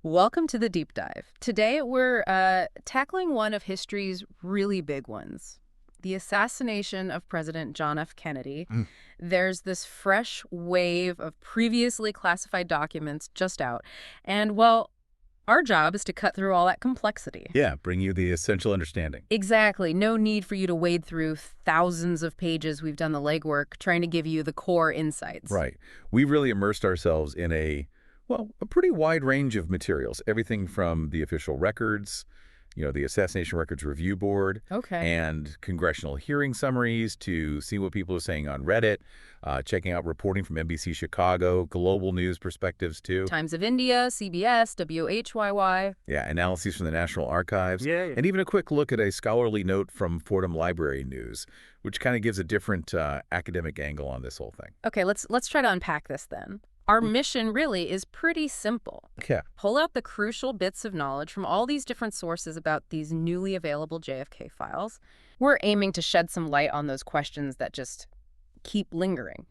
Welcome to the deep dive. Today we're tackling one of history's really big ones, the assassination of President John F. Kennedy. Mm. There's this fresh wave of previously classified documents just out. And, well, our job is to cut through all that complexity. Yeah, bring you the essential understanding. Exactly. No need for you to wade through thousands of pages. We've done the legwork trying to give you the core insights. Right. We really immersed ourselves in a pretty wide range of materials. Everything from the official records, the Assassination Records Review Board, Okay. and congressional hearing summaries to see what people are saying on Reddit, checking out reporting from NBC Chicago, global news perspectives too. Times of India, CBS, WHYY. Yeah, analyses from the National Archives, Yeah. and even a quick look at a scholarly note from Fordham Library News, which kind of gives a different academic angle on this whole thing. Okay, let's try to unpack this then. Our mission really is pretty simple. Yeah. Pull out the crucial bits of knowledge from all these different sources about these newly available JFK files. We're aiming to shed some light on those questions that just keep lingering,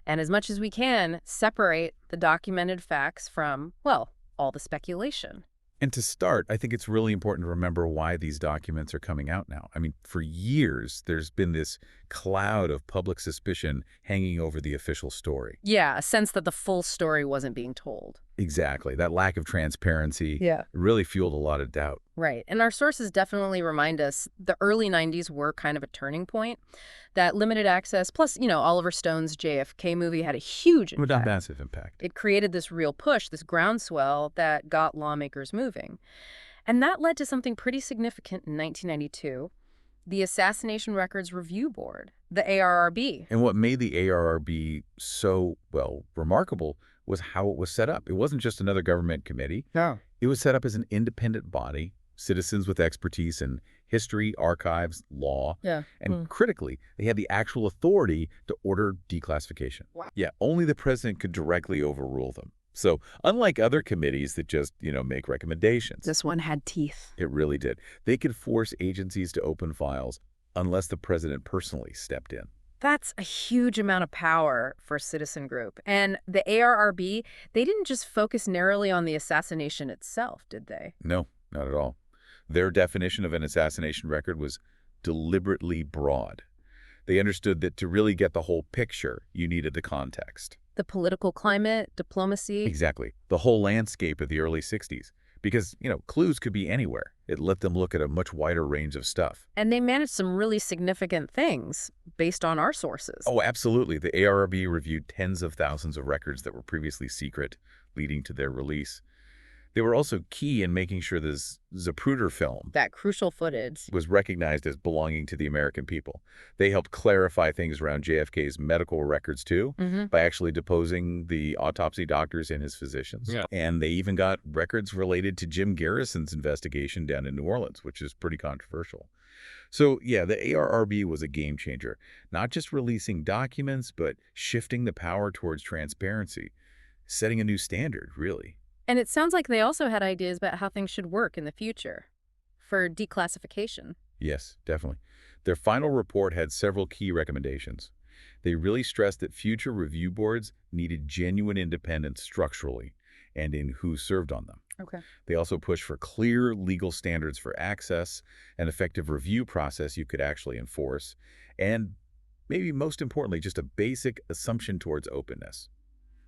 And as much as we can, separate the documented facts from, well, all the speculation. And to start, I think it's really important to remember why these documents are coming out now. I mean, for years, there's been this cloud of public suspicion hanging over the official story. Yeah, a sense that the full story wasn't being told. Exactly. That lack of transparency Yeah. really fueled a lot of doubt. Right. And our sources definitely remind us the early 90s were kind of a turning point. That limited access, plus, Oliver Stone's JFK movie had a huge With a impact. massive impact. It created this real push, this groundswell that got lawmakers moving. And that led to something pretty significant in 1992, the Assassination Records Review Board, the ARRB. And what made the ARRB so, remarkable was how it was set up. It wasn't just another government committee. No. It was set up as an independent body, citizens with expertise in history, archives, law, Yeah. and critically, they had the actual authority to order declassification. Wow. Yeah, only the president could directly overrule them. So unlike other committees that just, make recommendations, This one had teeth. it really did. They could force agencies to open files unless the president personally stepped in. That's a huge amount of power for a citizen group. And the ARRB, they didn't just focus narrowly on the assassination itself, did they? No, not at all. Their definition of an assassination record was deliberately broad. They understood that to really get the whole picture, you needed the context. The political climate, diplomacy. Exactly. The whole landscape of the early 60s. Because, clues could be anywhere. It let them look at a much wider range of stuff. And they managed some really significant things based on our sources. Oh, absolutely. The ARRB reviewed tens of thousands of records that were previously secret, leading to their release. They were also key in making sure this Zapruder film That crucial footage. was recognized as belonging to the American people. They helped clarify things around JFK's medical records, too, by actually deposing the autopsy doctors and his physicians. Yeah. And they even got records related to Jim Garrison's investigation down in New Orleans, which is pretty controversial. So, yeah, the ARRB was a game changer, not just releasing documents, but shifting the power towards transparency, setting a new standard, really. And it sounds like they also had ideas about how things should work in the future for declassification. Yes, definitely. Their final report had several key recommendations. They really stressed that future review boards needed genuine independence structurally and in who served on them. Okay. They also pushed for clear legal standards for access, an effective review process you could actually enforce, and maybe most importantly, just a basic assumption towards openness,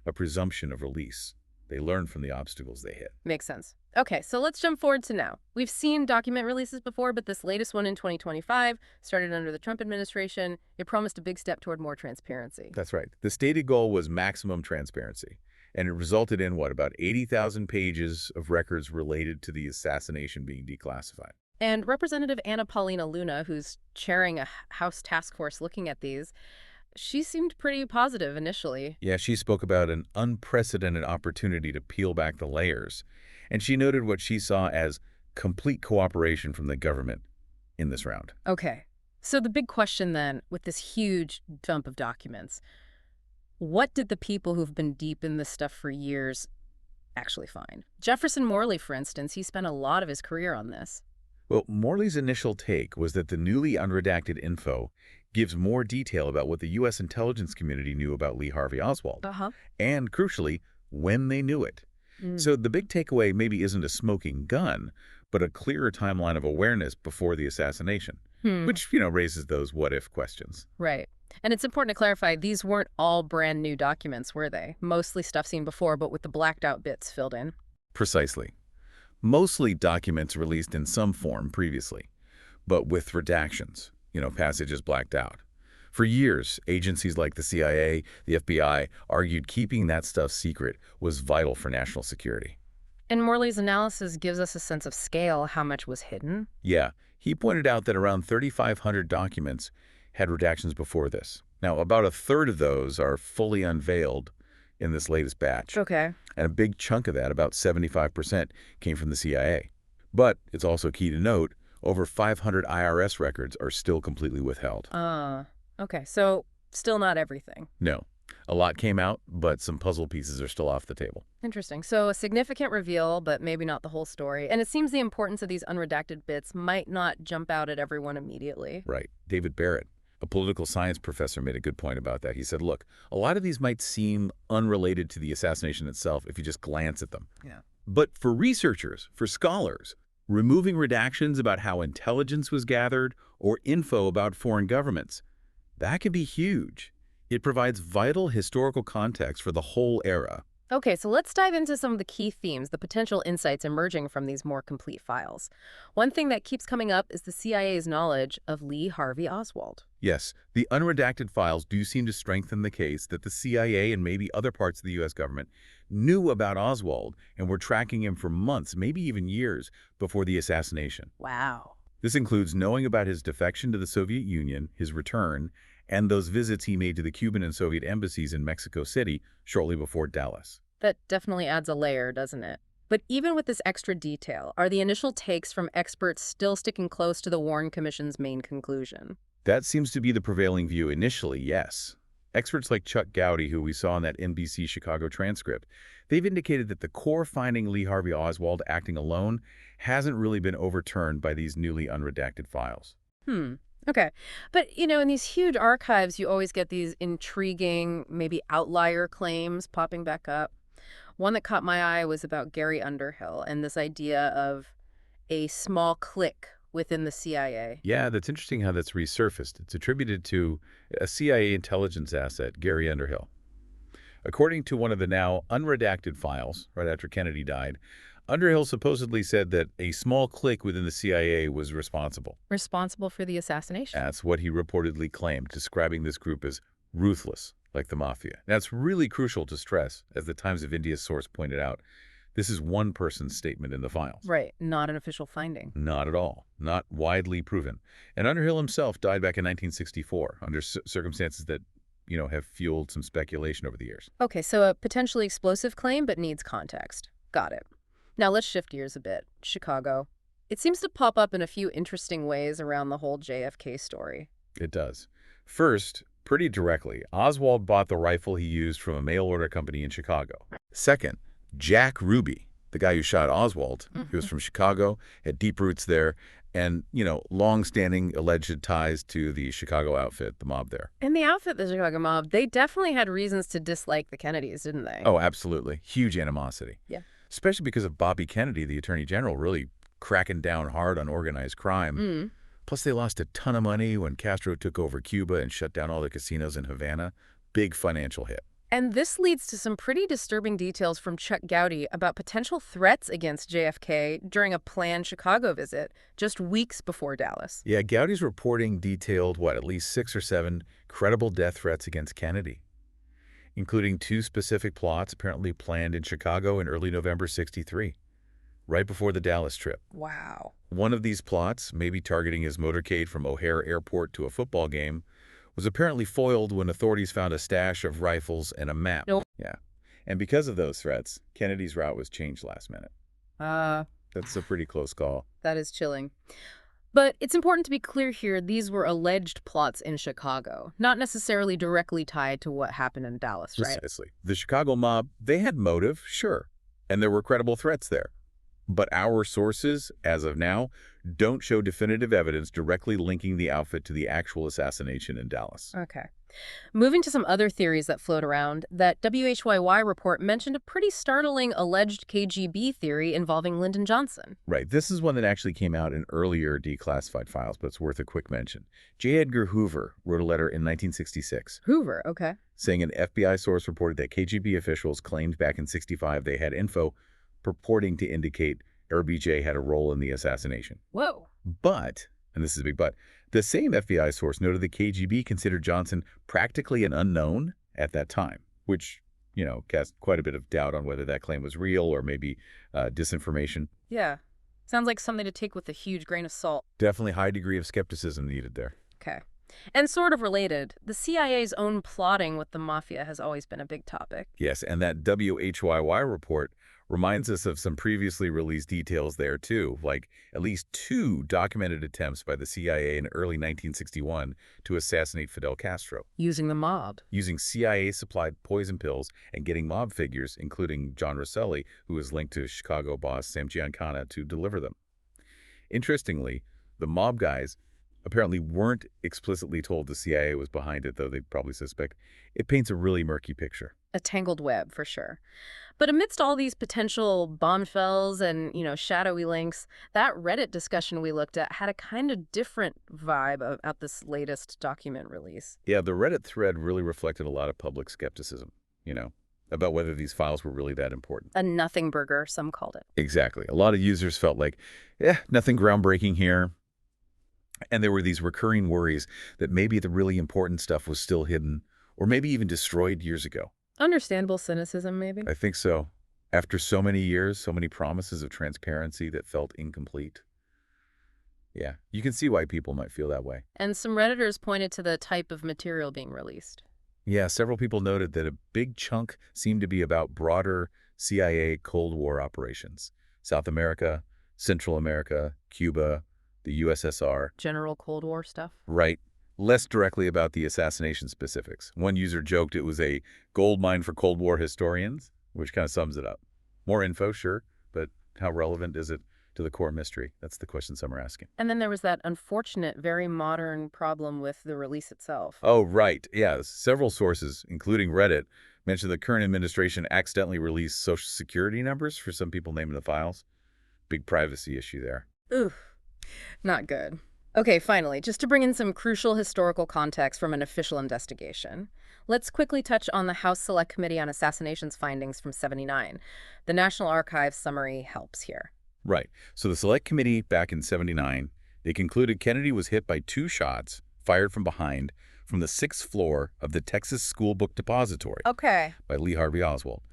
a presumption of release. They learned from the obstacles they hit. Makes sense. Okay, so let's jump forward to now. We've seen document releases before, but this latest one in 2025 started under the Trump administration. It promised a big step toward more transparency. That's right. The stated goal was maximum transparency, and it resulted in, about 80,000 pages of records related to the assassination being declassified. And Representative Anna Paulina Luna, who's chairing a House task force looking at these, she seemed pretty positive initially. Yeah, she spoke about an unprecedented opportunity to peel back the layers, and she noted what she saw as complete cooperation from the government in this round. Okay, so the big question then, with this huge dump of documents, what did the people who've been deep in this stuff for years actually find? Jefferson Morley, for instance, he spent a lot of his career on this. Well, Morley's initial take was that the newly unredacted info gives more detail about what the U.S. intelligence community knew about Lee Harvey Oswald, and, crucially, when they knew it. Mm. So the big takeaway maybe isn't a smoking gun, but a clearer timeline of awareness before the assassination, Hmm. which, raises those what-if questions. Right. And it's important to clarify, these weren't all brand new documents, were they? Mostly stuff seen before, but with the blacked out bits filled in. Precisely. Mostly documents released in some form previously, but with redactions, passages blacked out. For years, agencies like the CIA, the FBI, argued keeping that stuff secret was vital for national security. And Morley's analysis gives us a sense of scale, how much was hidden. Yeah, he pointed out that around 3,500 documents had redactions before this. Now, about a third of those are fully unveiled in this latest batch. Okay. And a big chunk of that, about 75%, came from the CIA. But it's also key to note, over 500 IRS records are still completely withheld. Okay. So still not everything. No. A lot came out, but some puzzle pieces are still off the table. Interesting. So a significant reveal, but maybe not the whole story. And it seems the importance of these unredacted bits might not jump out at everyone immediately. Right. David Barrett, a political science professor, made a good point about that. He said, look, a lot of these might seem unrelated to the assassination itself if you just glance at them. Yeah. But for researchers, for scholars, removing redactions about how intelligence was gathered or info about foreign governments, that can be huge. It provides vital historical context for the whole era. Okay, so let's dive into some of the key themes, the potential insights emerging from these more complete files. One thing that keeps coming up is the CIA's knowledge of Lee Harvey Oswald. Yes, the unredacted files do seem to strengthen the case that the CIA and maybe other parts of the U.S. government knew about Oswald and were tracking him for months, maybe even years, before the assassination. Wow. This includes knowing about his defection to the Soviet Union, his return, and those visits he made to the Cuban and Soviet embassies in Mexico City shortly before Dallas. That definitely adds a layer, doesn't it? But even with this extra detail, are the initial takes from experts still sticking close to the Warren Commission's main conclusion? That seems to be the prevailing view initially, yes. Experts like Chuck Gowdy, who we saw in that NBC Chicago transcript, they've indicated that the core finding Lee Harvey Oswald acting alone hasn't really been overturned by these newly unredacted files. Okay. But, in these huge archives, you always get these intriguing, maybe outlier claims popping back up. One that caught my eye was about Gary Underhill and this idea of a small clique within the CIA. Yeah, that's interesting how that's resurfaced. It's attributed to a CIA intelligence asset, Gary Underhill. According to one of the now unredacted files, right after Kennedy died, Underhill supposedly said that a small clique within the CIA was responsible. Responsible for the assassination? That's what he reportedly claimed, describing this group as ruthless, like the mafia. That's really crucial to stress, as the Times of India's source pointed out. This is one person's statement in the files. Right, not an official finding. Not at all. Not widely proven. And Underhill himself died back in 1964 under circumstances that, have fueled some speculation over the years. Okay, so a potentially explosive claim, but needs context. Got it. Now let's shift gears a bit. Chicago. It seems to pop up in a few interesting ways around the whole JFK story. It does. First, pretty directly, Oswald bought the rifle he used from a mail-order company in Chicago. Second, Jack Ruby, the guy who shot Oswald, he was from Chicago, had deep roots there, and, long-standing alleged ties to the Chicago outfit, the mob there. And the outfit, the Chicago mob, they definitely had reasons to dislike the Kennedys, didn't they? Oh, absolutely. Huge animosity. Yeah. Especially because of Bobby Kennedy, the Attorney General, really cracking down hard on organized crime. Plus, they lost a ton of money when Castro took over Cuba and shut down all the casinos in Havana. Big financial hit. And this leads to some pretty disturbing details from Chuck Gowdy about potential threats against JFK during a planned Chicago visit just weeks before Dallas. Yeah, Gowdy's reporting detailed, at least 6 or 7 credible death threats against Kennedy, including 2 specific plots apparently planned in Chicago in early November '63, right before the Dallas trip. Wow. One of these plots, maybe targeting his motorcade from O'Hare Airport to a football game, was apparently foiled when authorities found a stash of rifles and a map. Nope. Yeah. And because of those threats, Kennedy's route was changed last minute. That's a pretty close call. That is chilling. But it's important to be clear here, these were alleged plots in Chicago, not necessarily directly tied to what happened in Dallas, right? Precisely. The Chicago mob, they had motive, sure. And there were credible threats there. But our sources, as of now, don't show definitive evidence directly linking the outfit to the actual assassination in Dallas. Okay. Moving to some other theories that float around, that WHYY report mentioned a pretty startling alleged KGB theory involving Lyndon Johnson. Right. This is one that actually came out in earlier declassified files, but it's worth a quick mention. J. Edgar Hoover wrote a letter in 1966 Hoover, okay. saying an FBI source reported that KGB officials claimed back in '65 they had info purporting to indicate RBJ had a role in the assassination. Whoa. But, and this is a big but, the same FBI source noted the KGB considered Johnson practically an unknown at that time, which, cast quite a bit of doubt on whether that claim was real or maybe disinformation. Yeah. Sounds like something to take with a huge grain of salt. Definitely high degree of skepticism needed there. Okay. And sort of related, the CIA's own plotting with the mafia has always been a big topic. Yes, and that WHYY report reminds us of some previously released details there, too, like at least 2 documented attempts by the CIA in early 1961 to assassinate Fidel Castro. Using the mob. Using CIA-supplied poison pills and getting mob figures, including John Rosselli, who is linked to Chicago boss Sam Giancana, to deliver them. Interestingly, the mob guys apparently weren't explicitly told the CIA was behind it, though they probably suspect. It paints a really murky picture. A tangled web, for sure. But amidst all these potential bombshells and, shadowy links, that Reddit discussion we looked at had a kind of different vibe about this latest document release. Yeah, the Reddit thread really reflected a lot of public skepticism, about whether these files were really that important. A nothing burger, some called it. Exactly. A lot of users felt like, nothing groundbreaking here. And there were these recurring worries that maybe the really important stuff was still hidden or maybe even destroyed years ago. Understandable cynicism, maybe? I think so. After so many years, so many promises of transparency that felt incomplete. Yeah, you can see why people might feel that way. And some Redditors pointed to the type of material being released. Yeah, several people noted that a big chunk seemed to be about broader CIA Cold War operations. South America, Central America, Cuba, the USSR. General Cold War stuff? Right. Less directly about the assassination specifics. One user joked it was a gold mine for Cold War historians, which kind of sums it up. More info, sure, but how relevant is it to the core mystery? That's the question some are asking. And then there was that unfortunate, very modern problem with the release itself. Oh, right. Yeah, several sources, including Reddit, mentioned the current administration accidentally released Social Security numbers for some people named in the files. Big privacy issue there. Oof. Not good. Okay, finally, just to bring in some crucial historical context from an official investigation, let's quickly touch on the House Select Committee on Assassinations findings from '79. The National Archives summary helps here. Right. So the Select Committee back in '79, they concluded Kennedy was hit by 2 shots fired from behind from the 6th floor of the Texas School Book Depository by Lee Harvey Oswald.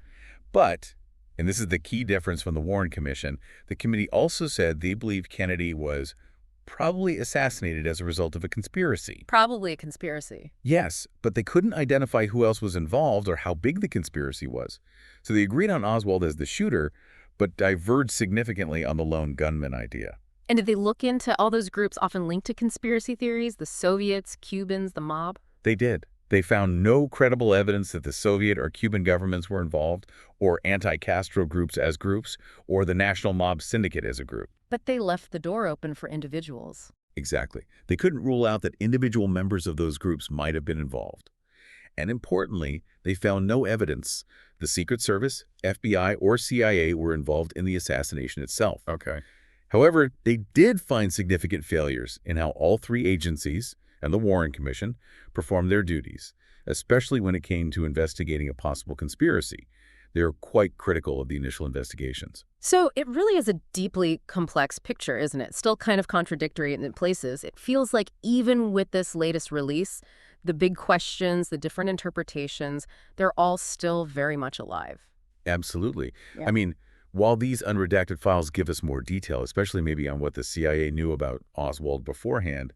But, and this is the key difference from the Warren Commission, the committee also said they believed Kennedy was probably assassinated as a result of a conspiracy. Probably a conspiracy. Yes, but they couldn't identify who else was involved or how big the conspiracy was. So they agreed on Oswald as the shooter, but diverged significantly on the lone gunman idea. And did they look into all those groups often linked to conspiracy theories, the Soviets, Cubans, the mob? They did. They found no credible evidence that the Soviet or Cuban governments were involved, or anti-Castro groups as groups, or the National Mob Syndicate as a group. But they left the door open for individuals. Exactly. They couldn't rule out that individual members of those groups might have been involved. And importantly, they found no evidence the Secret Service, FBI, or CIA were involved in the assassination itself. Okay. However, they did find significant failures in how all 3 agencies and the Warren Commission performed their duties, especially when it came to investigating a possible conspiracy. They are quite critical of the initial investigations. So it really is a deeply complex picture, isn't it? Still kind of contradictory in places. It feels like even with this latest release, the big questions, the different interpretations, they're all still very much alive. Absolutely. Yeah. I mean, while these unredacted files give us more detail, especially maybe on what the CIA knew about Oswald beforehand,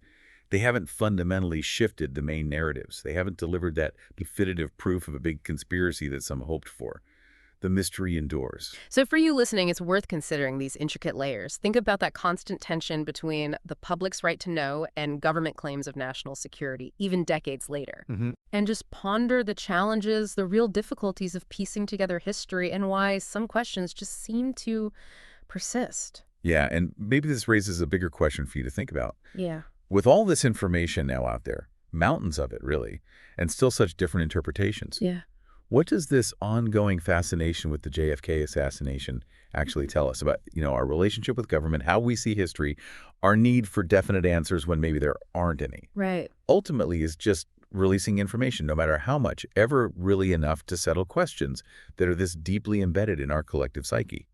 they haven't fundamentally shifted the main narratives. They haven't delivered that definitive proof of a big conspiracy that some hoped for. The mystery endures. So for you listening, it's worth considering these intricate layers. Think about that constant tension between the public's right to know and government claims of national security, even decades later. And just ponder the challenges, the real difficulties of piecing together history and why some questions just seem to persist. Yeah, and maybe this raises a bigger question for you to think about. Yeah. With all this information now out there, mountains of it really, and still such different interpretations, Yeah. what does this ongoing fascination with the JFK assassination actually tell us about, our relationship with government, how we see history, our need for definite answers when maybe there aren't any? Right. Ultimately is just releasing information, no matter how much, ever really enough to settle questions that are this deeply embedded in our collective psyche.